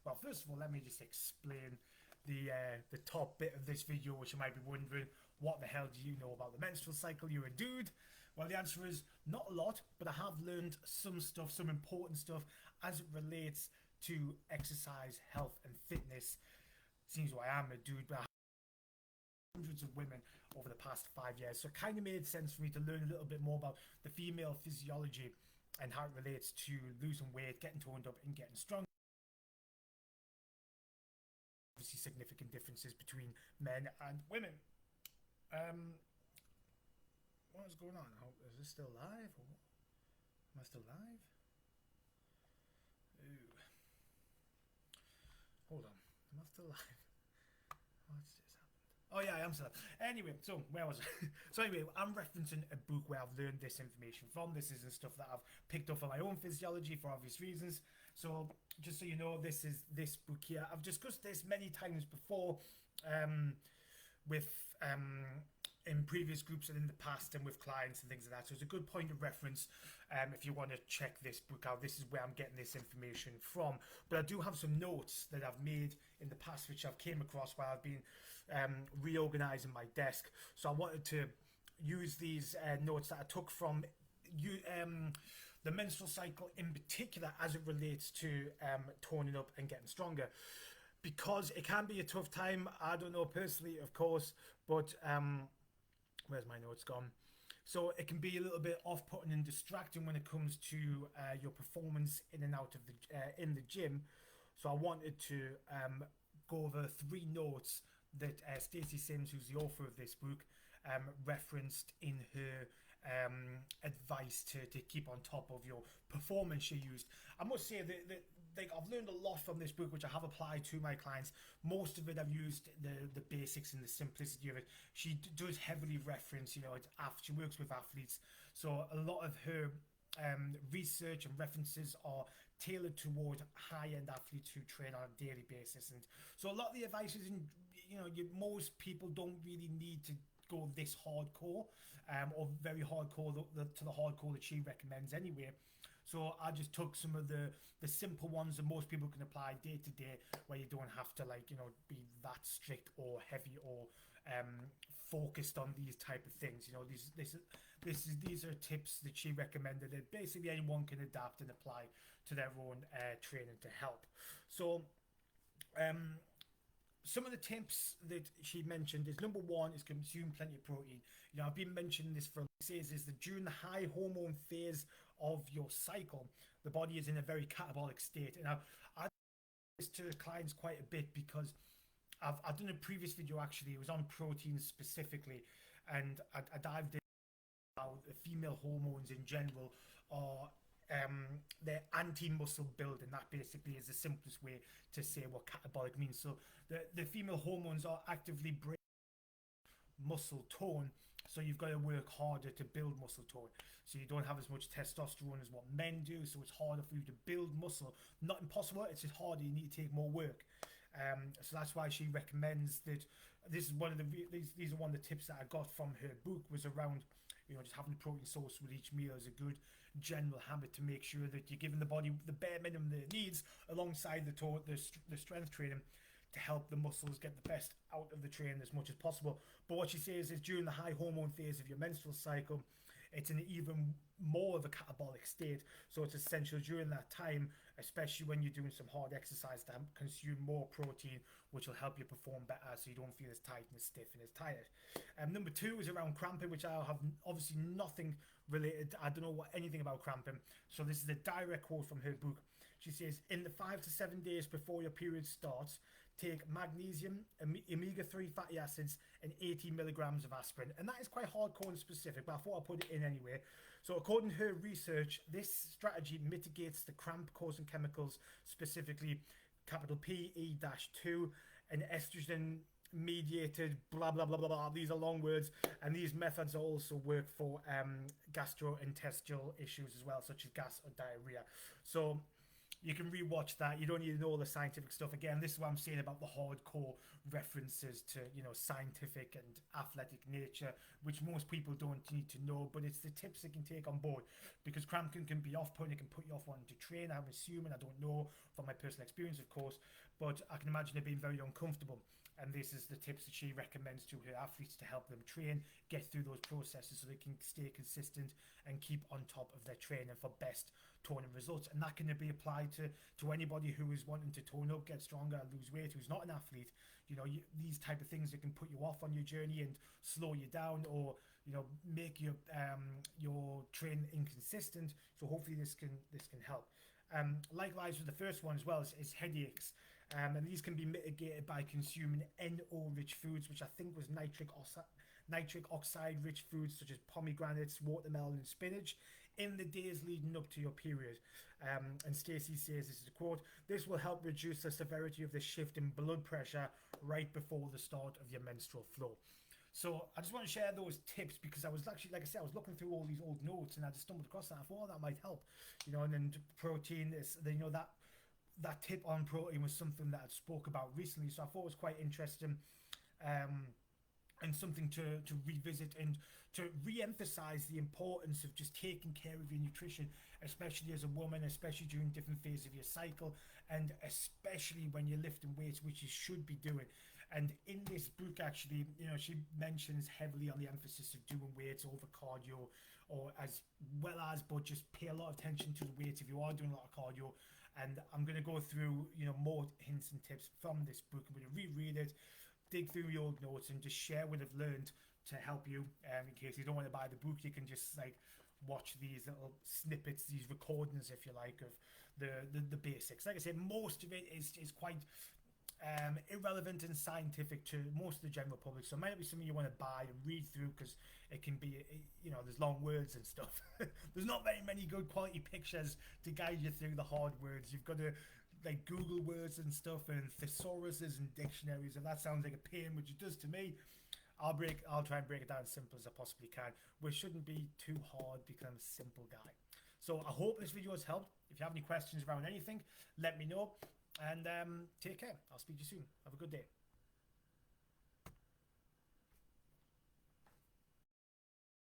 Well, first of all, let me just explain the top bit of this video, which you might be wondering, what the hell do you know about the menstrual cycle? You're a dude. Well, the answer is not a lot, but I have learned some stuff, some important stuff, as it relates to exercise, health, and fitness. Seems why I'm a dude, but I have hundreds of women over the past 5 years, so it kind of made sense for me to learn a little bit more about the female physiology and how it relates to losing weight, getting toned up, and getting strong. Obviously, significant differences between men and women. Um, what is going on? Is this still live? Or am I still live? Ooh. Hold on. Am I still live? What's just happened? Oh yeah, I am still live. Anyway, so where was I? So anyway, I'm referencing a book where I've learned this information from. This isn't stuff that I've picked up for my own physiology for obvious reasons. So just so you know, this is this book here. I've discussed this many times before, with in previous groups and in the past and with clients and things like that. So it's a good point of reference if you want to check this book out. This is where I'm getting this information from. But I do have some notes that I've made in the past which I've came across while I've been reorganizing my desk. So I wanted to use these notes that I took from you, the menstrual cycle in particular as it relates to toning up and getting stronger, because it can be a tough time. I don't know personally, of course, but where's my notes gone? So it can be a little bit off-putting and distracting when it comes to your performance in and out of the in the gym. So I wanted to go over three notes that Stacey Sims, who's the author of this book, referenced in her advice to keep on top of your performance she used. I must say that like I've learned a lot from this book, which I have applied to my clients. Most of it I've used the basics and the simplicity of it. She does heavily reference, she works with athletes, so a lot of her research and references are tailored toward high-end athletes who train on a daily basis, and so a lot of the advice is most people don't really need to go this hardcore, or very hardcore to the hardcore that she recommends anyway. So I just took some of the simple ones that most people can apply day to day, where you don't have to be that strict or heavy or focused on these type of things. These are tips that she recommended that basically anyone can adapt and apply to their own training to help. So some of the tips that she mentioned is, number one is consume plenty of protein. I've been mentioning this for says is that during the high hormone phase of your cycle, the body is in a very catabolic state. And I do this to clients quite a bit because I've done a previous video, actually. It was on protein specifically, and I dived in how the female hormones in general are they're anti-muscle building. That basically is the simplest way to say what catabolic means. So the female hormones are actively breaking muscle tone, so you've got to work harder to build muscle tone. So you don't have as much testosterone as what men do, so it's harder for you to build muscle. Not impossible, it's just harder. You need to take more work. So that's why she recommends that. This is one of these are one of the tips that I got from her book, was around just having protein source with each meal is a good general habit to make sure that you're giving the body the bare minimum that it needs, alongside the strength training, to help the muscles get the best out of the training as much as possible. But what she says is, during the high hormone phase of your menstrual cycle, it's in even more of a catabolic state. So it's essential during that time, especially when you're doing some hard exercise, to consume more protein, which will help you perform better, so you don't feel as tight and as stiff and as tired. Number two is around cramping, which I have obviously nothing related. I don't know anything about cramping. So this is a direct quote from her book. She says, in the 5 to 7 days before your period starts, take magnesium, omega-3 fatty acids, and 80 milligrams of aspirin. And that is quite hardcore and specific, but I thought I'd put it in anyway. So according to her research, this strategy mitigates the cramp-causing chemicals, specifically capital PE-2 and estrogen mediated blah blah blah blah blah. These are long words, and these methods also work for gastrointestinal issues as well, such as gas or diarrhea. So You can rewatch that. You don't need to know all the scientific stuff. Again, this is what I'm saying about the hardcore references to, scientific and athletic nature, which most people don't need to know. But it's the tips they can take on board, because cramping can be off-putting. It can put you off wanting to train. I'm assuming, I don't know from my personal experience, of course, but I can imagine it being very uncomfortable. And this is the tips that she recommends to her athletes to help them train, get through those processes so they can stay consistent and keep on top of their training for best toning results. And that can be applied to anybody who is wanting to tone up, get stronger, lose weight, who's not an athlete. These type of things that can put you off on your journey and slow you down, or make your training inconsistent. So hopefully this can help. Likewise with the first one as well is headaches. And these can be mitigated by consuming NO-rich foods, which I think was nitric oxide rich foods such as pomegranates, watermelon, and spinach in the days leading up to your period. And Stacey says, this is a quote, "This will help reduce the severity of the shift in blood pressure right before the start of your menstrual flow." So I just want to share those tips, because I was actually, like I said, I was looking through all these old notes and I just stumbled across that. I thought, that might help, and then protein is, that tip on protein was something that I spoke about recently, so I thought it was quite interesting, and something to revisit and to re-emphasize the importance of just taking care of your nutrition, especially as a woman, especially during different phases of your cycle, and especially when you're lifting weights, which you should be doing. And in this book, actually, she mentions heavily on the emphasis of doing weights over cardio, or as well as, but just pay a lot of attention to the weights if you are doing a lot of cardio. And I'm going to go through, more hints and tips from this book. I'm going to reread it, dig through your old notes, and just share what I've learned to help you. In case you don't want to buy the book, you can just watch these little snippets, these recordings, if you like, of the basics. Like I said, most of it is quite irrelevant and scientific to most of the general public, so it might not be something you want to buy and read through, because it can be, there's long words and stuff. There's not very many good quality pictures to guide you through the hard words. You've got to Google words and stuff, and thesauruses and dictionaries, and that sounds like a pain, which it does to me. I'll try and break it down as simple as I possibly can, which shouldn't be too hard because I'm a simple guy. So I hope this video has helped. If you have any questions around anything, let me know. And take care. I'll speak to you soon. Have a good day.